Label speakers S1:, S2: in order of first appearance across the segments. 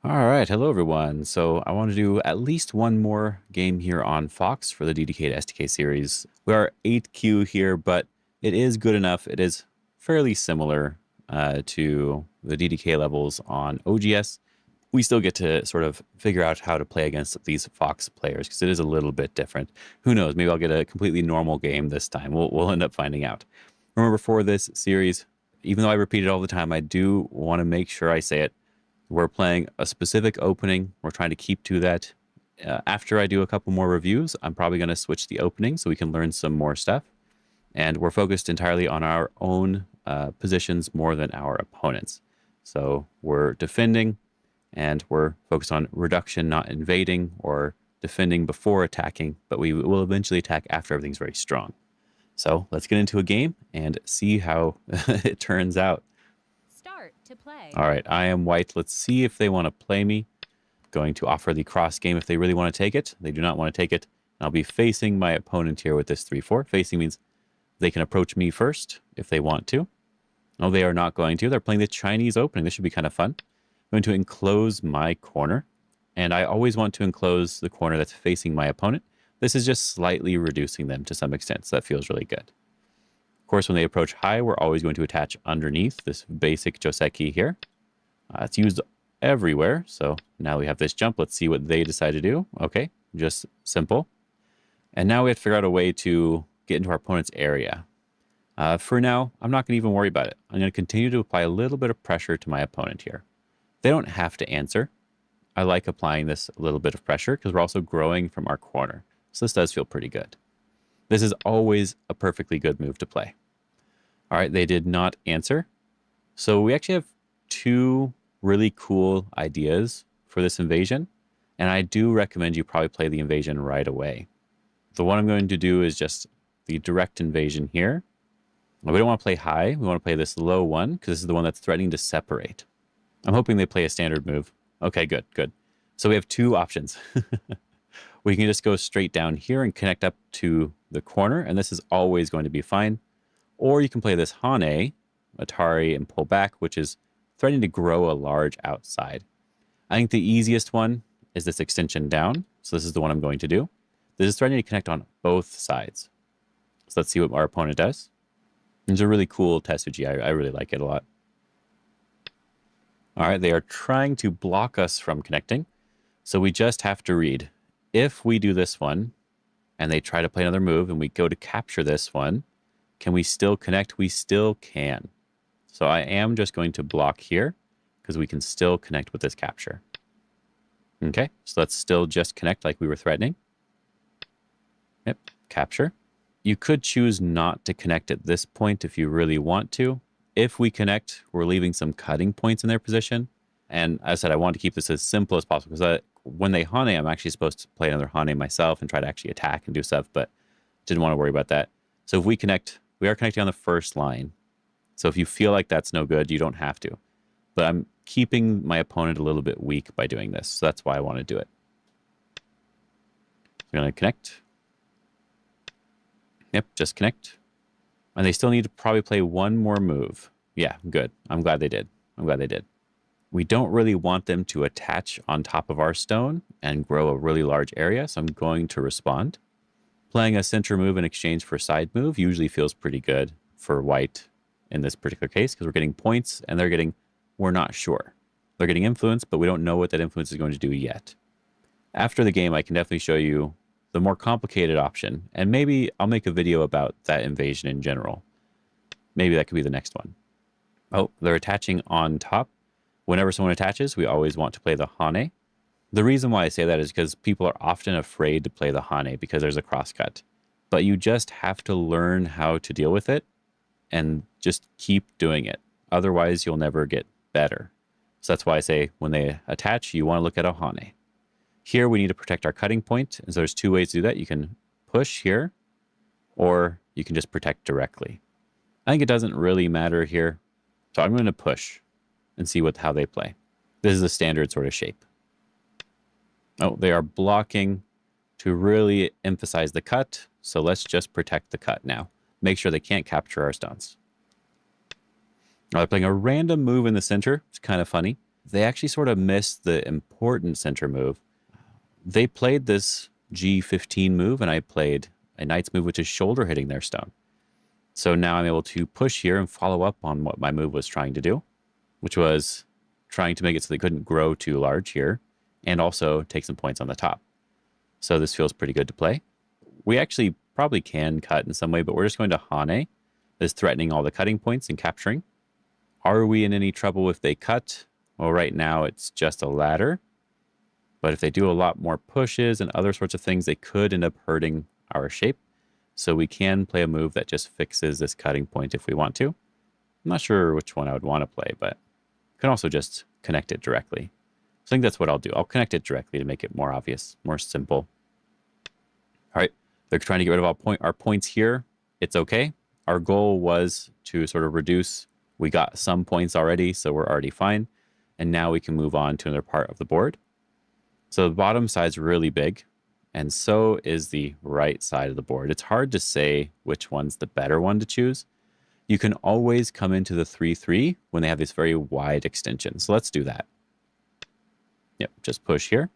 S1: All right, hello everyone. So I want to do at least one more game here on Fox for the DDK to SDK series. We are 8Q here, but it is good enough. It is fairly similar to the DDK levels on OGS. We still get to sort of figure out how to play against these Fox players because it is a little bit different. Who knows? Maybe I'll get a completely normal game this time. We'll end up finding out. Remember, for this series, even though I repeat it all the time, I do want to make sure I say it. We're playing a specific opening. We're trying to keep to that. After I do a couple more reviews, I'm probably going to switch the opening so we can learn some more stuff. And we're focused entirely on our own positions more than our opponents. So we're defending, and we're focused on reduction, not invading or defending before attacking, but we will eventually attack after everything's very strong. So let's get into a game and see how it turns out.
S2: Start to play.
S1: All right, I am white. Let's see if they want to play me. Going to offer the cross game if they really want to take it. They do not want to take it. I'll be facing my opponent here with this 3-4. Facing means they can approach me first if they want to. No, they are not going to. They're playing the Chinese opening. This should be kind of fun. I'm going to enclose my corner. And I always want to enclose the corner that's facing my opponent. This is just slightly reducing them to some extent, so that feels really good. Of course, when they approach high, we're always going to attach underneath this basic Joseki here. It's used everywhere, so now we have this jump. Let's see what they decide to do. Okay, just simple. And now we have to figure out a way to get into our opponent's area. For now, I'm not going to even worry about it. I'm going to continue to apply a little bit of pressure to my opponent here. They don't have to answer. I like applying this little bit of pressure because we're also growing from our corner. So this does feel pretty good. This is always a perfectly good move to play. All right, they did not answer. So we actually have two really cool ideas for this invasion. And I do recommend you probably play the invasion right away. The one I'm going to do is just the direct invasion here. We don't want to play high. We want to play this low one because this is the one that's threatening to separate. I'm hoping they play a standard move. Okay, good, good. So we have two options. We can just go straight down here and connect up to the corner, and this is always going to be fine. Or you can play this Hane, Atari, and pull back, which is threatening to grow a large outside. I think the easiest one is this extension down. So this is the one I'm going to do. This is threatening to connect on both sides. So let's see what our opponent does. It's a really cool Tetsuji. I really like it a lot. All right, they are trying to block us from connecting. So we just have to read. If we do this one, and they try to play another move, and we go to capture this one, can we still connect? We still can. So I am just going to block here, because we can still connect with this capture. Okay, so let's still just connect like we were threatening. Yep, capture. You could choose not to connect at this point if you really want to. If we connect, we're leaving some cutting points in their position. And as I said, I want to keep this as simple as possible because when they Hane, I'm actually supposed to play another Hane myself and try to actually attack and do stuff, but didn't want to worry about that. So if we connect, we are connecting on the first line. So if you feel like that's no good, you don't have to. But I'm keeping my opponent a little bit weak by doing this. So that's why I want to do it. I'm going to connect. Yep, just connect. And they still need to probably play one more move. Yeah, good. I'm glad they did. I'm glad they did. We don't really want them to attach on top of our stone and grow a really large area, so I'm going to respond. Playing a center move in exchange for side move usually feels pretty good for white in this particular case because we're getting points and they're getting, we're not sure. They're getting influence, but we don't know what that influence is going to do yet. After the game, I can definitely show you the more complicated option, and maybe I'll make a video about that invasion in general. Maybe that could be the next one. Oh, they're attaching on top. Whenever someone attaches, we always want to play the Hane. The reason why I say that is because people are often afraid to play the Hane because there's a crosscut. But you just have to learn how to deal with it and just keep doing it. Otherwise, you'll never get better. So that's why I say when they attach, you want to look at a Hane. Here, we need to protect our cutting point. And so there's two ways to do that. You can push here, or you can just protect directly. I think it doesn't really matter here. So I'm going to push and see how they play. This is a standard sort of shape. Oh, they are blocking to really emphasize the cut. So let's just protect the cut now. Make sure they can't capture our stones. They're playing a random move in the center. It's kind of funny. they actually sort of missed the important center move. They played this G15 move, and I played a knight's move, which is shoulder hitting their stone. So now I'm able to push here and follow up on what my move was trying to do, which was trying to make it so they couldn't grow too large here, and also take some points on the top. So this feels pretty good to play. We actually probably can cut in some way, but we're just going to Hane. This is threatening all the cutting points and capturing. Are we in any trouble if they cut? Well, right now it's just a ladder. But if they do a lot more pushes and other sorts of things, they could end up hurting our shape. So we can play a move that just fixes this cutting point if we want to. I'm not sure which one I would want to play, but you can also just connect it directly. So I think that's what I'll do. I'll connect it directly to make it more obvious, more simple. All right, they're trying to get rid of our points here. It's okay. Our goal was to sort of reduce. We got some points already, so we're already fine. And now we can move on to another part of the board. So the bottom side's really big, and so is the right side of the board. It's hard to say which one's the better one to choose. You can always come into the 3-3 when they have this very wide extension. So let's do that. Yep, just push here.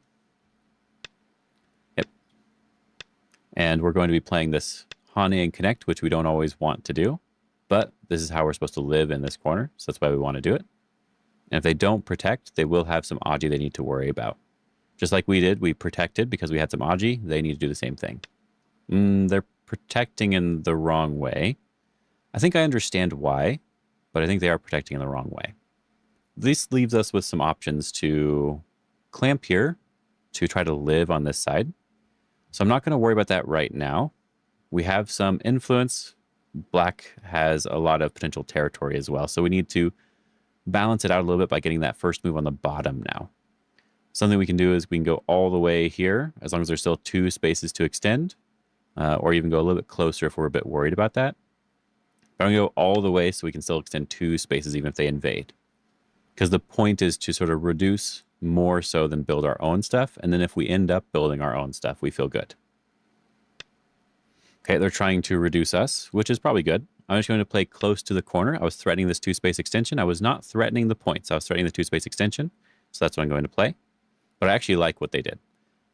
S1: Yep. And we're going to be playing this Hane and Connect, which we don't always want to do. But this is how we're supposed to live in this corner, so that's why we want to do it. And if they don't protect, they will have some Aji they need to worry about. Just like we did, we protected because we had some Aji. They need to do the same thing. They're protecting in the wrong way. I think I understand why, but I think they are protecting in the wrong way. This leaves us with some options to clamp here to try to live on this side. So I'm not going to worry about that right now. We have some influence. Black has a lot of potential territory as well. So we need to balance it out a little bit by getting that first move on the bottom now. Something we can do is we can go all the way here, as long as there's still 2 spaces to extend, or even go a little bit closer if we're a bit worried about that. But I'm going to go all the way so we can still extend 2 spaces even if they invade. Because the point is to sort of reduce more so than build our own stuff, and then if we end up building our own stuff, we feel good. Okay, they're trying to reduce us, which is probably good. I'm just going to play close to the corner. I was threatening this 2-space extension. I was not threatening the points. I was threatening the 2-space extension, so that's what I'm going to play. But I actually like what they did.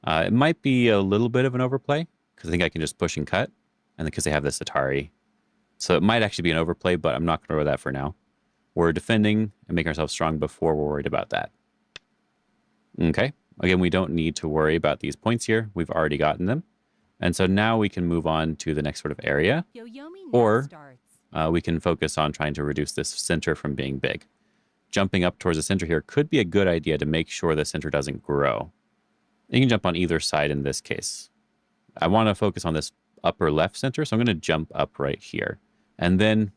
S1: It might be a little bit of an overplay, because I think I can just push and cut, and because they have this Atari. So it might actually be an overplay, but I'm not going to worry about that for now. We're defending and making ourselves strong before we're worried about that. Okay, again, we don't need to worry about these points here. We've already gotten them. And so now we can move on to the next sort of area, or we can focus on trying to reduce this center from being big. Jumping up towards the center here could be a good idea to make sure the center doesn't grow. You can jump on either side in this case. I want to focus on this upper left center, so I'm going to jump up right here. And then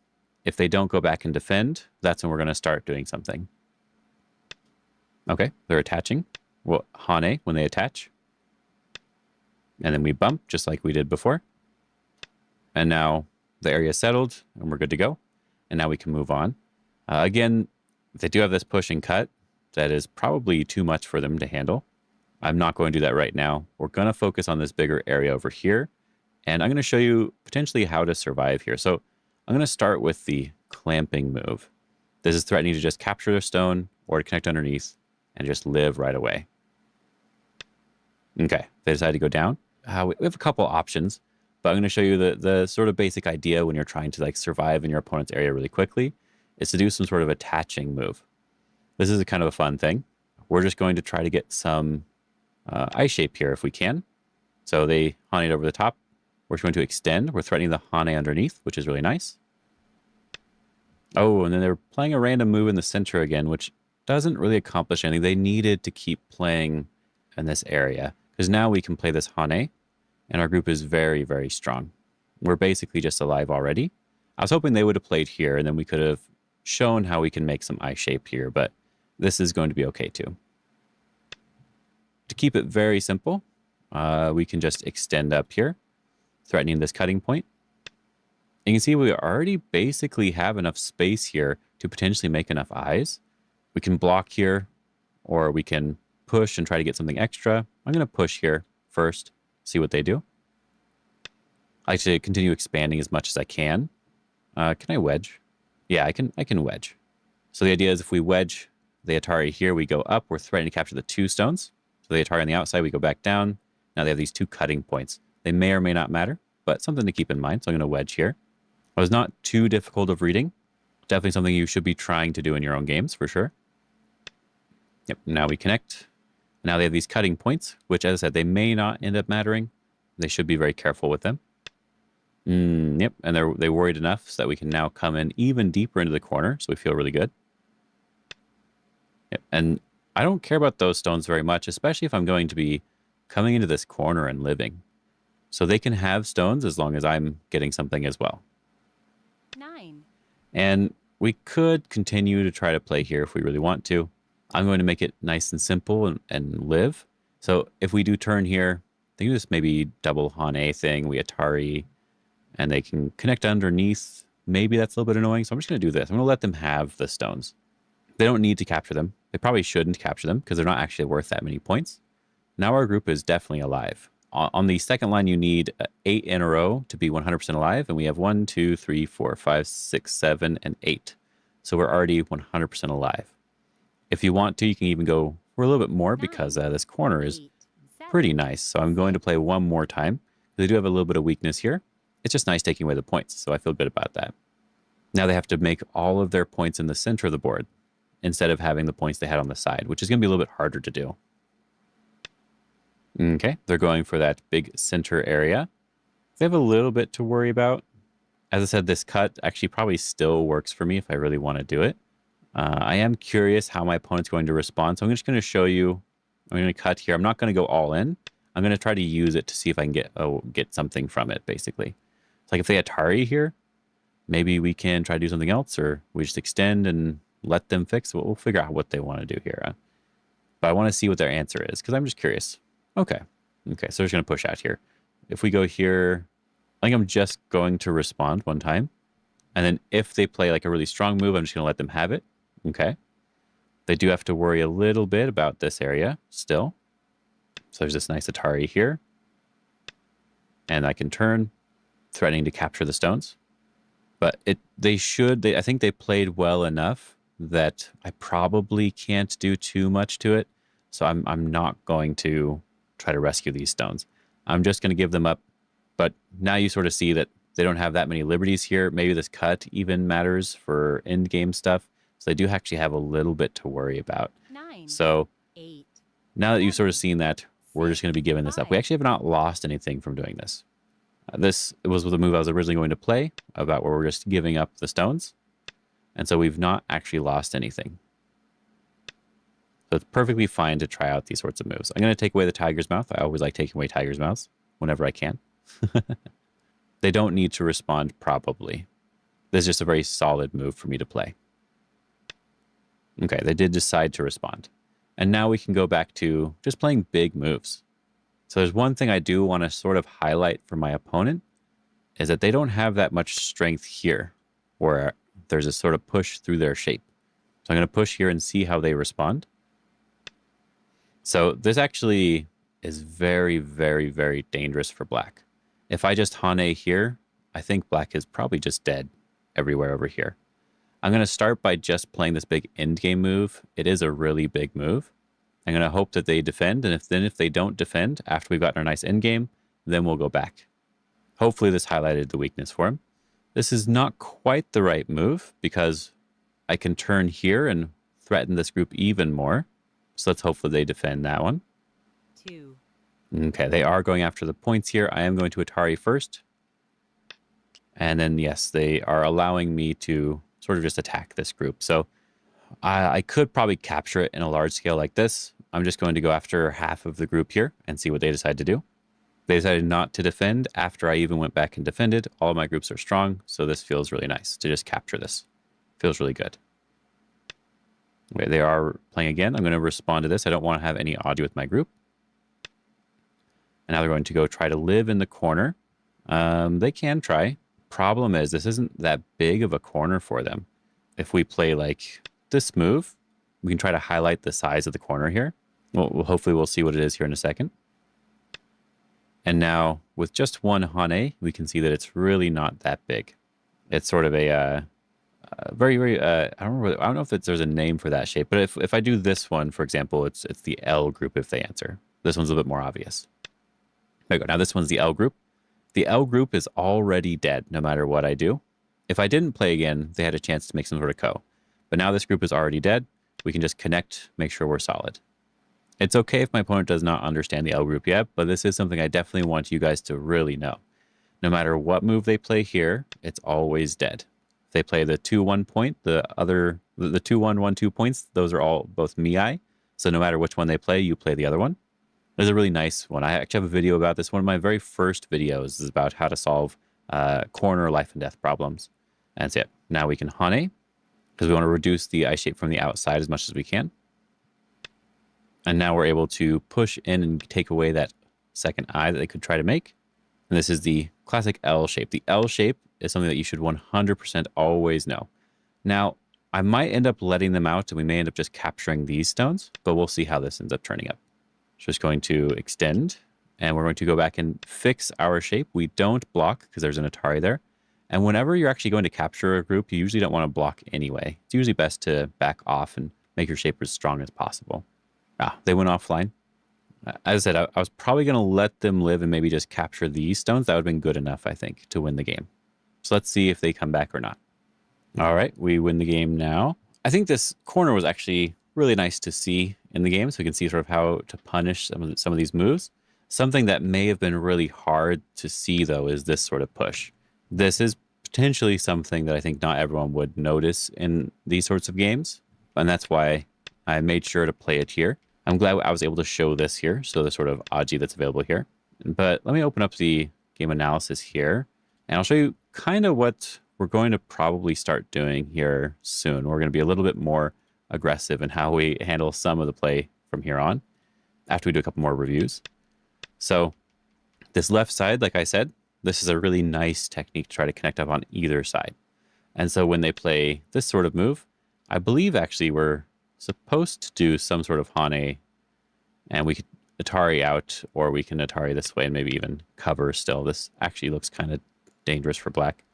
S1: if they don't go back and defend, that's when we're going to start doing something. Okay, they're attaching. Well, Hane, when they attach. And then we bump, just like we did before. And now the area is settled, and we're good to go. And now we can move on. Again, they do have this push and cut. That is probably too much for them to handle. I'm not going to do that right now. We're going to focus on this bigger area over here. And I'm going to show you potentially how to survive here. So I'm going to start with the clamping move. This is threatening to just capture their stone or to connect underneath and just live right away. Okay, they decided to go down. We have a couple options, but I'm going to show you the sort of basic idea when you're trying to like survive in your opponent's area really quickly is to do some sort of attaching move. This is a kind of a fun thing. We're just going to try to get some eye shape here if we can. So they Hane over the top. We're just going to extend. We're threatening the Hane underneath, which is really nice. Oh, and then they're playing a random move in the center again, which doesn't really accomplish anything. They needed to keep playing in this area because now we can play this Hane, and our group is very, very strong. We're basically just alive already. I was hoping they would have played here, and then we could have shown how we can make some eye shape here, but this is going to be okay too. To keep it very simple, we can just extend up here, threatening this cutting point. And you can see we already basically have enough space here to potentially make enough eyes. We can block here, or we can push and try to get something extra. I'm going to push here first, see what they do. I like to continue expanding as much as I can. Can I wedge? Yeah, I can wedge. So the idea is if we wedge the Atari here, we go up. We're threatening to capture the 2 stones. So the Atari on the outside, we go back down. Now they have these 2 cutting points. They may or may not matter, but something to keep in mind. So I'm going to wedge here. It was not too difficult of reading. Definitely something you should be trying to do in your own games for sure. Yep, now we connect. Now they have these cutting points, which, as I said, they may not end up mattering. They should be very careful with them. Yep, and they worried enough so that we can now come in even deeper into the corner, so we feel really good. Yep, and I don't care about those stones very much, especially if I'm going to be coming into this corner and living. So they can have stones as long as I'm getting something as well.
S2: 9.
S1: And we could continue to try to play here if we really want to. I'm going to make it nice and simple and live. So if we do turn here, they can just maybe double Hane thing. We Atari, and they can connect underneath. Maybe that's a little bit annoying. So I'm just going to do this. I'm going to let them have the stones. They don't need to capture them. They probably shouldn't capture them because they're not actually worth that many points. Now our group is definitely alive. On the second line, you need 8 in a row to be 100% alive. And we have 1, 2, 3, 4, 5, 6, 7, and 8. So we're already 100% alive. If you want to, you can even go for a little bit more because this corner is pretty nice. So I'm going to play one more time. They do have a little bit of weakness here. It's just nice taking away the points. So I feel good about that. Now they have to make all of their points in the center of the board instead of having the points they had on the side, which is going to be a little bit harder to do. Okay, they're going for that big center area. They have a little bit to worry about. As I said, this cut actually probably still works for me if I really want to do it. I am curious how my opponent's going to respond. So I'm just going to show you. I'm going to cut here. I'm not going to go all in. I'm going to try to use it to see if I can get something from it, basically. It's like if they Atari here, maybe we can try to do something else, or we just extend and let them fix. We'll figure out what they want to do here. But I want to see what their answer is because I'm just curious. Okay, so we're just going to push out here. If we go here, I think I'm just going to respond one time. And then if they play like a really strong move, I'm just going to let them have it. Okay. They do have to worry a little bit about this area still. So there's this nice Atari here. And I can turn, threatening to capture the stones. But I think they played well enough that I probably can't do too much to it. So I'm not going to try to rescue these stones. I'm just going to give them up. But now you sort of see that they don't have that many liberties here. Maybe this cut even matters for end game stuff. So they do actually have a little bit to worry about.
S2: 9.
S1: So
S2: 8.
S1: now that you've sort of seen that, we're just going to be giving this up. We actually have not lost anything from doing this. This was the move I was originally going to play, about where we're just giving up the stones. And so we've not actually lost anything. So it's perfectly fine to try out these sorts of moves. I'm going to take away the tiger's mouth. I always like taking away tiger's mouths whenever I can. They don't need to respond probably. This is just a very solid move for me to play. Okay, they did decide to respond. And now we can go back to just playing big moves. So there's one thing I do want to sort of highlight for my opponent is that they don't have that much strength here where there's a sort of push through their shape. So I'm going to push here and see how they respond. So this actually is very, very, very dangerous for black. If I just Hane here, I think black is probably just dead everywhere over here. I'm going to start by just playing this big endgame move. It is a really big move. I'm going to hope that they defend, and if they don't defend after we've gotten our nice endgame, then we'll go back. Hopefully this highlighted the weakness for him. This is not quite the right move because I can turn here and threaten this group even more. So let's hopefully they defend that one.
S2: 2.
S1: Okay, they are going after the points here. I am going to Atari first. And then, yes, they are allowing me to sort of just attack this group. So I could probably capture it in a large scale like this. I'm just going to go after half of the group here and see what they decide to do. They decided not to defend after I even went back and defended. All of my groups are strong, so this feels really nice to just capture this. Feels really good. Okay, they are playing again. I'm going to respond to this. I don't want to have any audio with my group. And now they're going to go try to live in the corner. They can try. Problem is, this isn't that big of a corner for them. If we play like this move, we can try to highlight the size of the corner here. Well, hopefully we'll see what it is here in a second. And now with just one Hane, we can see that it's really not that big. It's sort of a I don't know if there's a name for that shape, but if I do this one, for example, it's the L group if they answer. This one's a little bit more obvious. There you go. Now this one's the L group. The L group is already dead no matter what I do. If I didn't play again, they had a chance to make some sort of co. But now this group is already dead. We can just connect, make sure we're solid. It's okay if my opponent does not understand the L group yet, but this is something I definitely want you guys to really know. No matter what move they play here, it's always dead. If they play the 2-1 point, the 2-1-1-2 points, those are all both Miai. So no matter which one they play, you play the other one. There's a really nice one. I actually have a video about this. One of my very first videos is about how to solve corner life and death problems. And that's it. Now we can Hane, because we want to reduce the eye shape from the outside as much as we can. And now we're able to push in and take away that second eye that they could try to make. And this is the classic L shape. The L shape is something that you should 100% always know. Now, I might end up letting them out and we may end up just capturing these stones, but we'll see how this ends up turning up. So just going to extend, and we're going to go back and fix our shape. We don't block because there's an Atari there. And whenever you're actually going to capture a group, you usually don't want to block anyway. It's usually best to back off and make your shape as strong as possible. They went offline. As I said, I was probably going to let them live and maybe just capture these stones. That would have been good enough, I think, to win the game. So let's see if they come back or not. All right, we win the game now. I think this corner was actually really nice to see in the game, so we can see sort of how to punish some of these moves. Something that may have been really hard to see, though, is this sort of push. This is potentially something that I think not everyone would notice in these sorts of games, and that's why I made sure to play it here. I'm glad I was able to show this here, so the sort of Aji that's available here. But let me open up the game analysis here, and I'll show you kind of what we're going to probably start doing here soon. We're going to be a little bit more aggressive in how we handle some of the play from here on, after we do a couple more reviews. So this left side, like I said, this is a really nice technique to try to connect up on either side. And so when they play this sort of move, I believe actually we're supposed to do some sort of Hane, and we could Atari out, or we can Atari this way and maybe even cover still. This actually looks kind of dangerous for black.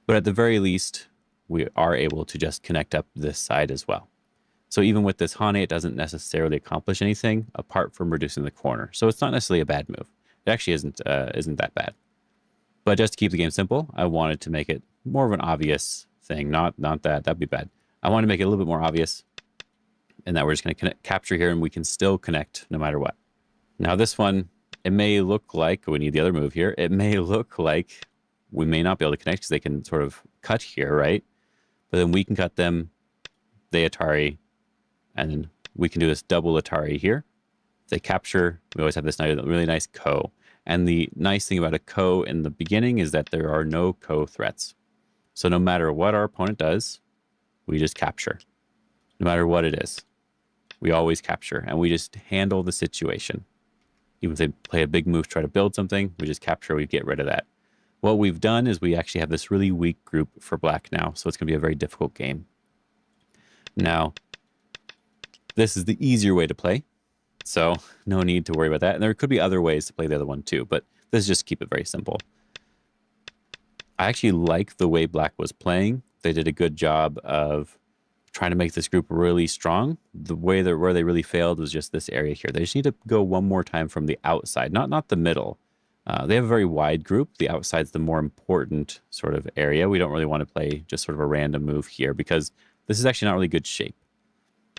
S1: But at the very least, we are able to just connect up this side as well. So even with this Hane, it doesn't necessarily accomplish anything apart from reducing the corner. So it's not necessarily a bad move. It actually isn't that bad. But just to keep the game simple, I wanted to make it more of an obvious thing. Not that. That'd be bad. I want to make it a little bit more obvious, and that we're just going to capture here, and we can still connect no matter what. Now this one, it may look like, we need the other move here, it may look like we may not be able to connect because they can sort of cut here, right? But then we can cut them, they Atari, and then we can do this double Atari here. If they capture, we always have this really nice ko. And the nice thing about a ko in the beginning is that there are no ko threats. So no matter what our opponent does, we just capture. No matter what it is, we always capture, and we just handle the situation. Even if they play a big move, try to build something, we just capture, we get rid of that. What we've done is we actually have this really weak group for black now, so it's going to be a very difficult game. Now, this is the easier way to play, so no need to worry about that. And there could be other ways to play the other one too, but this is just keep it very simple. I actually like the way black was playing. They did a good job of trying to make this group really strong. The way that where they really failed was just this area here. They just need to go one more time from the outside, not the middle. They have a very wide group. The outside's the more important sort of area. We don't really want to play just sort of a random move here because this is actually not really good shape.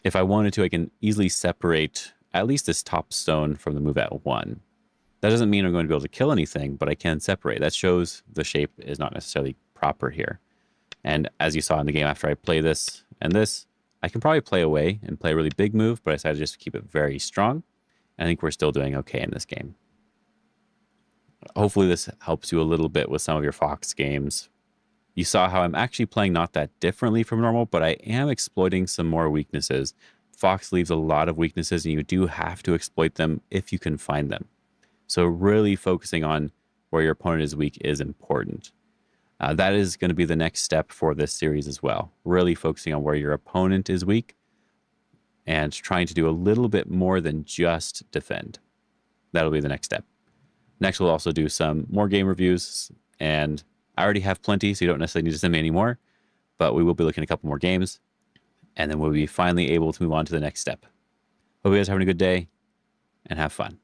S1: If I wanted to, I can easily separate at least this top stone from the move at 1. That doesn't mean I'm going to be able to kill anything, but I can separate. That shows the shape is not necessarily proper here. And as you saw in the game, after I play this and this, I can probably play away and play a really big move, but I decided just to keep it very strong. And I think we're still doing okay in this game. Hopefully this helps you a little bit with some of your Fox games. You saw how I'm actually playing not that differently from normal, but I am exploiting some more weaknesses. Fox leaves a lot of weaknesses, and you do have to exploit them if you can find them. So really focusing on where your opponent is weak is important. That is going to be the next step for this series as well. Really focusing on where your opponent is weak and trying to do a little bit more than just defend. That'll be the next step. Next, we'll also do some more game reviews, and I already have plenty, so you don't necessarily need to send me any more. but we will be looking at a couple more games, and then we'll be finally able to move on to the next step. Hope you guys are having a good day, and have fun.